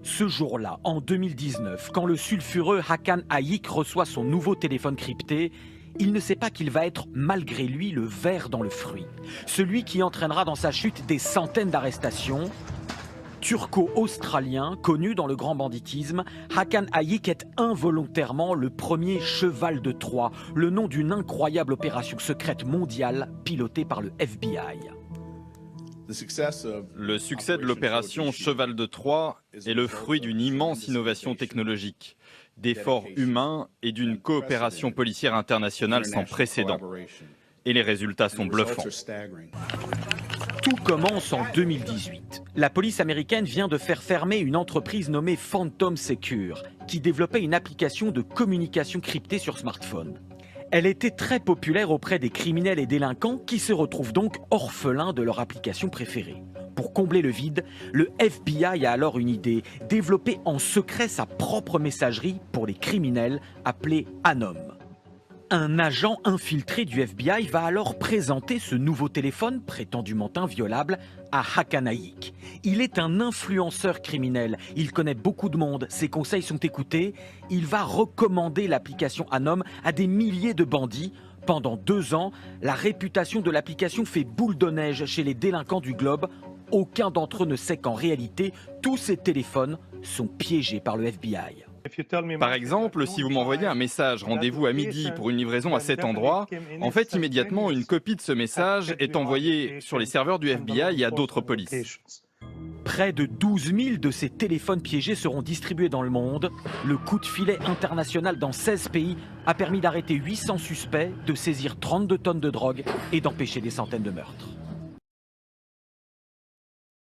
Ce jour-là, en 2019, quand le sulfureux Hakan Ayik reçoit son nouveau téléphone crypté, il ne sait pas qu'il va être, malgré lui, le ver dans le fruit. Celui qui entraînera dans sa chute des centaines d'arrestations. Turco-australien, connu dans le grand banditisme, Hakan Ayik est involontairement le premier cheval de Troie, le nom d'une incroyable opération secrète mondiale pilotée par le FBI. Le succès de l'opération Cheval de Troie est le fruit d'une immense innovation technologique, d'efforts humains et d'une coopération policière internationale sans précédent. Et les résultats sont bluffants. Tout commence en 2018. La police américaine vient de faire fermer une entreprise nommée Phantom Secure, qui développait une application de communication cryptée sur smartphone. Elle était très populaire auprès des criminels et délinquants qui se retrouvent donc orphelins de leur application préférée. Pour combler le vide, le FBI a alors une idée, développer en secret sa propre messagerie pour les criminels appelée Anom. Un agent infiltré du FBI va alors présenter ce nouveau téléphone, prétendument inviolable, à Hakan Ayik. Il est un influenceur criminel, il connaît beaucoup de monde, ses conseils sont écoutés. Il va recommander l'application Anom à des milliers de bandits. Pendant 2 ans, la réputation de l'application fait boule de neige chez les délinquants du globe. Aucun d'entre eux ne sait qu'en réalité, tous ces téléphones sont piégés par le FBI. Par exemple, si vous m'envoyez un message « Rendez-vous à midi pour une livraison à cet endroit », en fait, immédiatement, une copie de ce message est envoyée sur les serveurs du FBI et à d'autres polices. Près de 12 000 de ces téléphones piégés seront distribués dans le monde. Le coup de filet international dans 16 pays a permis d'arrêter 800 suspects, de saisir 32 tonnes de drogue et d'empêcher des centaines de meurtres.